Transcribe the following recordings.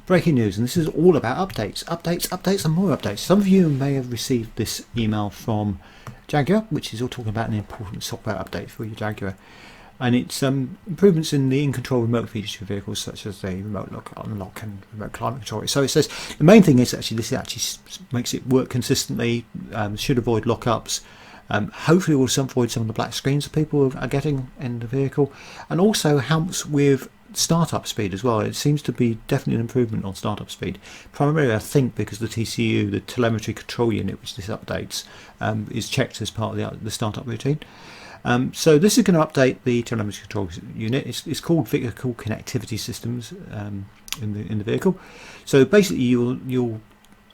Breaking news, and this is all about updates and more updates. Some of you may have received this email from Jaguar, which is all talking about an important software update for your Jaguar. And it's improvements in the in-control remote features for vehicles, such as the remote lock, unlock, and remote climate control. So it says the main thing is actually this actually makes it work consistently, should avoid lockups, hopefully will avoid some of the black screens that people are getting in the vehicle, and also helps with startup speed as well. It seems to be definitely an improvement on startup speed, primarily I think because the TCU, the telemetry control unit, which this updates, is checked as part of the startup routine. So this is going to update the telemetry control unit. It's called vehicle connectivity systems in the vehicle. So basically you'll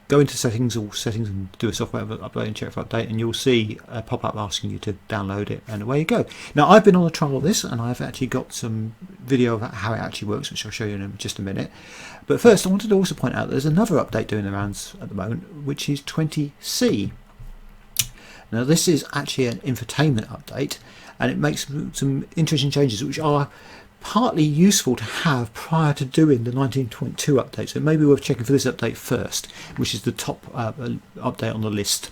go into settings and do a software update and check for update, and you'll see a pop-up asking you to download it, and away you go. Now I've been on a trial of this, and I've actually got some video of how it actually works, which I'll show you in just a minute. But first I wanted to also point out that there's another update doing the rounds at the moment, which is 20C. Now this is actually an infotainment update, and it makes some interesting changes which are partly useful to have prior to doing the 19.2 update. So it may be worth checking for this update first, which is the top update on the list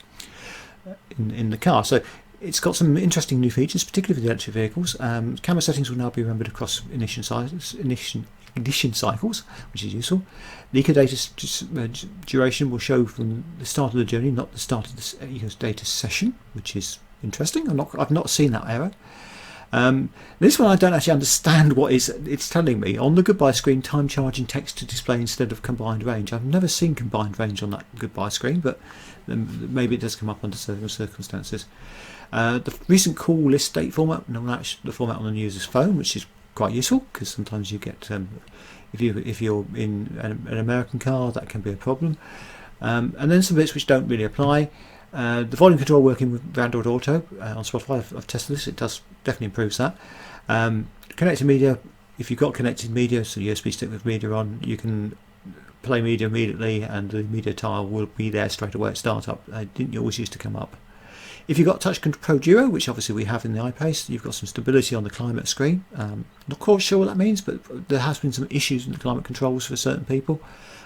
in the car. So it's got some interesting new features, particularly for the electric vehicles. Camera settings will now be remembered across ignition cycles, which is useful. The eco data duration will show from the start of the journey, not the start of the eco data session, which is interesting. I've not seen that error. This one I don't actually understand what it's telling me. On the goodbye screen, time charging text to display instead of combined range. I've never seen combined range on that goodbye screen, but maybe it does come up under certain circumstances. The recent call list date format, the format on the user's phone, which is quite useful because sometimes you get if you're in an American car, that can be a problem. And then some bits which don't really apply. The volume control working with Android Auto on Spotify, I've tested this, it does definitely improves that. Connected media, if you've got connected media, so USB stick with media on, you can play media immediately and the media tile will be there straight away at startup. It didn't always used to come up. If you've got Touch Control Duo, which obviously we have in the iPace, you've got some stability on the climate screen. Not quite sure what that means, but there has been some issues in the climate controls for certain people.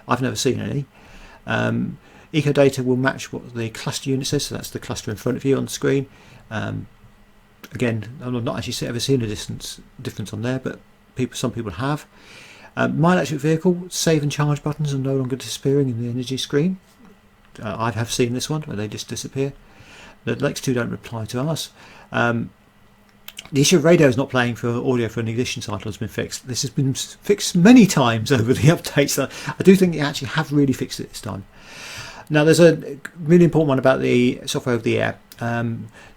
I've never seen any. Eco data will match what the cluster unit says, so that's the cluster in front of you on the screen. Again, I've not actually ever seen a difference on there, but some people have. My electric vehicle save and charge buttons are no longer disappearing in the energy screen. I have seen this one where they just disappear. The next two don't reply to us. The issue of radio is not playing for audio for an ignition cycle has been fixed. This has been fixed many times over the updates. So I do think they actually have really fixed it this time. Now there's a really important one about the software over the air.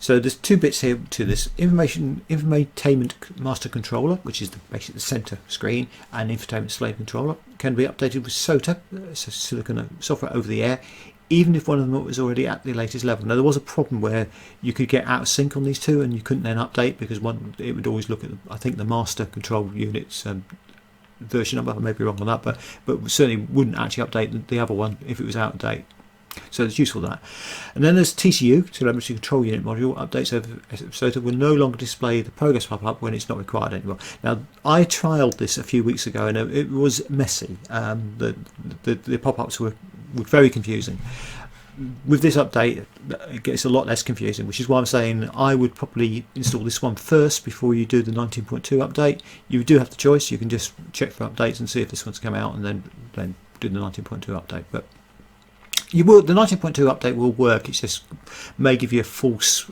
So there's two bits here to this. Infotainment master controller, which is basically the center screen, and infotainment slave controller can be updated with SOTA, so silicon software over the air, even if one of them was already at the latest level. Now there was a problem where you could get out of sync on these two and you couldn't then update because it would always look at, I think, the master control unit's version number. I may be wrong on that, but certainly wouldn't actually update the other one if it was out of date. So it's useful that. And then there's TCU, Telemetry Control Unit Module, updates over SOTA will no longer display the progress pop-up when it's not required anymore. Now I trialled this a few weeks ago and it was messy. The pop-ups were very confusing. With this update it gets a lot less confusing, which is why I'm saying I would probably install this one first before you do the 19.2 update. You do have the choice, you can just check for updates and see if this one's come out and then do the 19.2 update. But the 19.2 update will work, it just may give you a false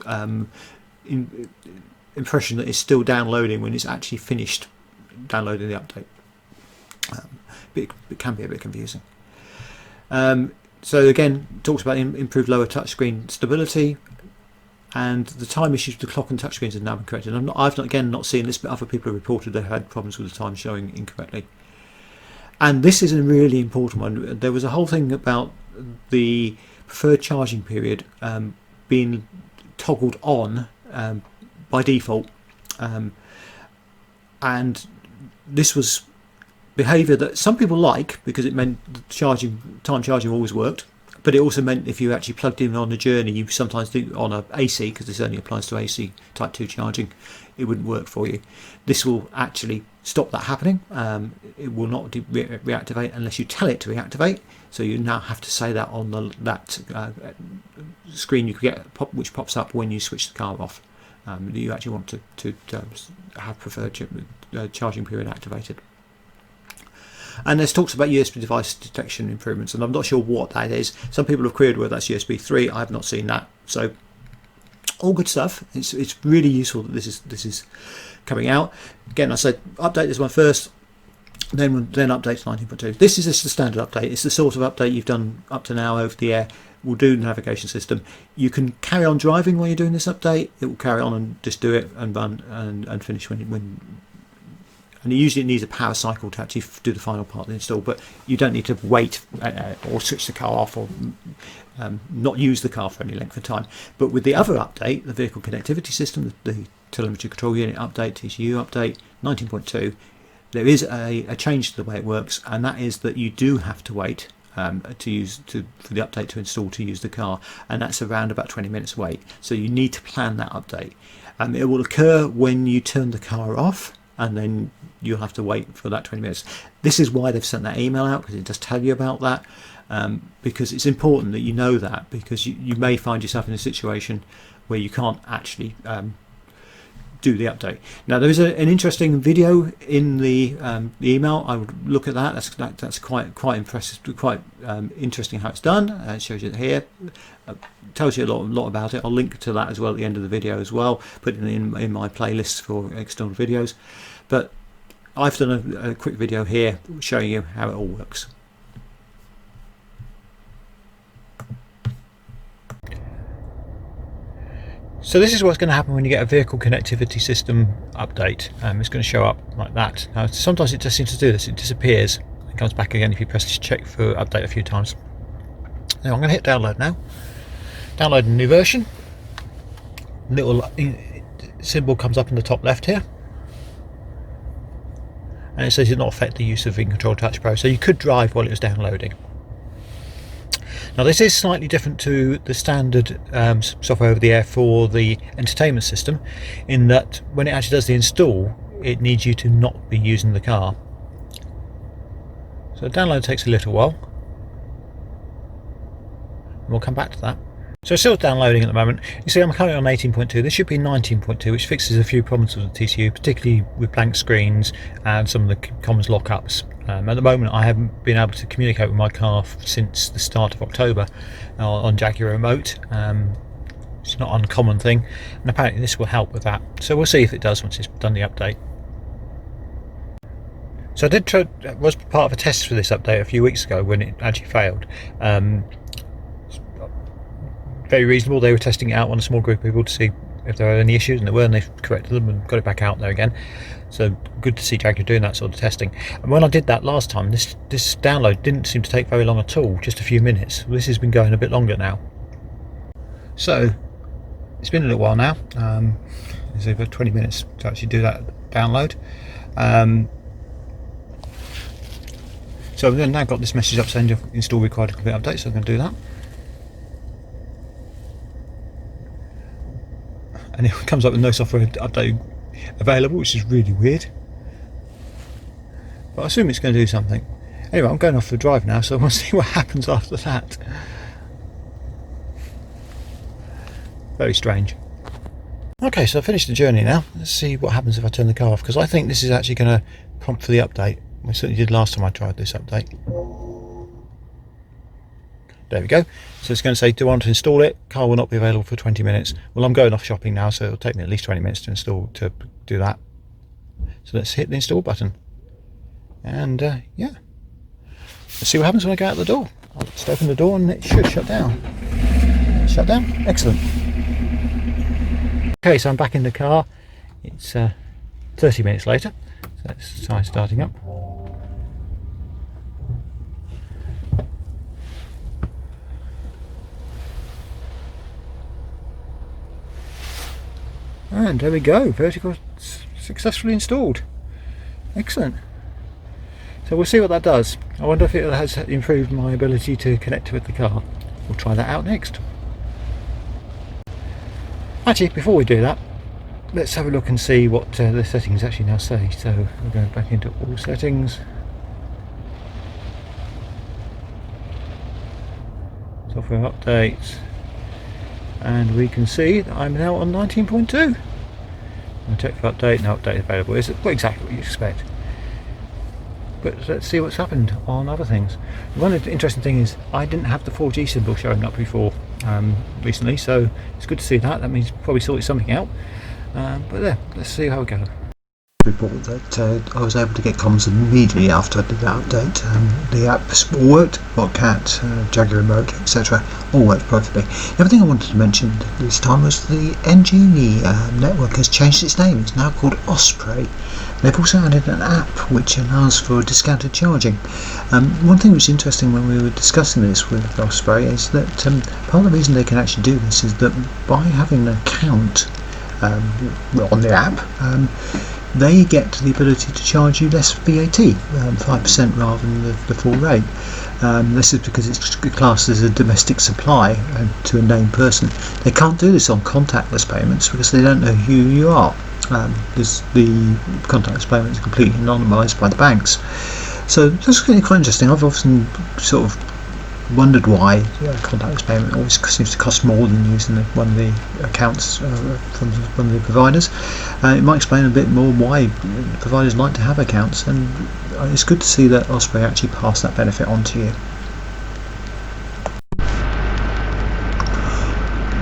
impression that it's still downloading when it's actually finished downloading the update. It can be a bit confusing. So again, talks about improved lower touchscreen stability, and the time issues with the clock and touchscreens have now been corrected. I've not seen this, but other people have reported they had problems with the time showing incorrectly. And this is a really important one. There was a whole thing about the preferred charging period being toggled on by default, and this was behaviour that some people like because it meant time charging always worked, But it also meant if you actually plugged in on a journey, you sometimes do on a AC, because this only applies to AC Type 2 charging, it wouldn't work for you. This will actually stop that happening. It will not reactivate unless you tell it to reactivate. So you now have to say that on that screen you get, which pops up when you switch the car off. You actually want to have preferred charging period activated. And there's talks about USB device detection improvements, and I'm not sure what that is. Some people have queried whether that's USB 3. I have not seen that. So all good stuff. It's really useful that this is coming out. Again, I said update this one first, then update to 19.2. This is just the standard update. It's the sort of update you've done up to now over the air. We'll do the navigation system. You can carry on driving while you're doing this update. It will carry on and just do it and run and finish when. And usually it needs a power cycle to actually do the final part of the install, but you don't need to wait or switch the car off or not use the car for any length of time. But with the other update, the vehicle connectivity system, the telemetry control unit update, TCU update 19.2, there is a change to the way it works, and that is that you do have to wait for the update to install to use the car, and that's around about 20 minutes wait. So you need to plan that update. It will occur when you turn the car off, and then you'll have to wait for that 20 minutes. This is why they've sent that email out, because it does tell you about that, because it's important that you know that, because you may find yourself in a situation where you can't actually do the update. Now there is an interesting video in the email. I would look at that. That's quite impressive, quite interesting how it's done. It shows you here, tells you a lot about it. I'll link to that as well at the end of the video as well, put it in my playlist for external videos. But I've done a quick video here showing you how it all works. So this is what's going to happen when you get a vehicle connectivity system update. It's going to show up like that. Now sometimes it just seems to do this. It disappears and comes back again if you press check for update a few times. Now I'm going to hit download now. Download a new version. Little symbol comes up in the top left here, and it says it not affect the use of InControl Touch Pro. So you could drive while it was downloading. Now this is slightly different to the standard software over the air for the entertainment system, in that when it actually does the install, it needs you to not be using the car. So download takes a little while, and we'll come back to that. So it's still downloading at the moment. You see I'm currently on 18.2. This should be 19.2, which fixes a few problems with the TCU, particularly with blank screens and some of the comms lockups. At the moment I haven't been able to communicate with my car since the start of October on Jaguar Remote. It's not an uncommon thing, and apparently this will help with that. So we'll see if it does once it's done the update. So I was part of a test for this update a few weeks ago when it actually failed. Very reasonable. They were testing it out on a small group of people to see if there were any issues, and there were, and they corrected them and got it back out there again. So good to see Jaguar doing that sort of testing. And when I did that last time, this download didn't seem to take very long at all, just a few minutes. This has been going a bit longer now. So it's been a little while now. It's over 20 minutes to actually do that download. So I've now got this message up saying install required to complete update, so I'm going to do that. And it comes up with no software update available, which is really weird. But I assume it's going to do something. Anyway, I'm going off for a drive now, so we'll see what happens after that. Very strange. Okay, so I've finished the journey now. Let's see what happens if I turn the car off, because I think this is actually going to prompt for the update. I certainly did last time I tried this update. There we go. So it's going to say, do I want to install it? Car will not be available for 20 minutes. Well, I'm going off shopping now, so it'll take me at least 20 minutes to do that. So let's hit the install button. And yeah, let's see what happens when I go out the door. I'll just open the door and it should shut down. Shut down? Excellent. Okay, so I'm back in the car. It's 30 minutes later. So let's try starting up. And there we go, vertical successfully installed. Excellent. So we'll see what that does. I wonder if it has improved my ability to connect with the car. we'll try that out next. Actually, before we do that, let's have a look and see what the settings actually now say. So we're going back into all settings, software updates, and we can see that I'm now on 19.2. I'll check for update. No update available. It's exactly what you expect. But let's see what's happened on other things. One interesting thing is I didn't have the 4G symbol showing up before recently, so it's good to see that. That means probably sorted something out. But there, let's see how we go. Report that I was able to get comms immediately after I did that update. The apps all worked, Cat, Jaguar remote, etc. all worked perfectly. The other thing I wanted to mention this time was the NG network has changed its name. It's now called Osprey. They've also added an app which allows for discounted charging. One thing which is interesting when we were discussing this with Osprey is that part of the reason they can actually do this is that by having an account on the app, they get the ability to charge you less VAT, 5% rather than the full rate. This is because it's classed as a domestic supply to a named person. They can't do this on contactless payments because they don't know who you are. Because the contactless payments are completely anonymised by the banks. So that's really quite interesting. I've often sort of wondered why contactless payment always seems to cost more than using one of the accounts from one of the providers. It might explain a bit more why providers like to have accounts, and it's good to see that Osprey actually passed that benefit on to you.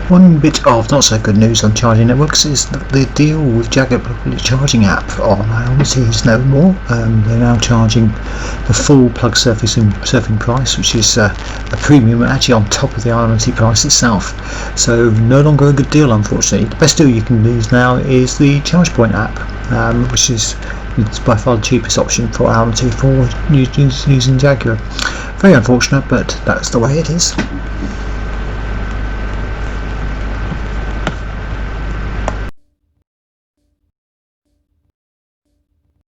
One bit of not so good news on charging networks is that the deal with Jaguar public charging app on Ionity is no more. They're now charging the full plug surfing price, which is a premium actually on top of the Ionity price itself. So no longer a good deal, unfortunately. The best deal you can use now is the ChargePoint app, which is by far the cheapest option for Ionity for using Jaguar. Very unfortunate, but that's the way it is.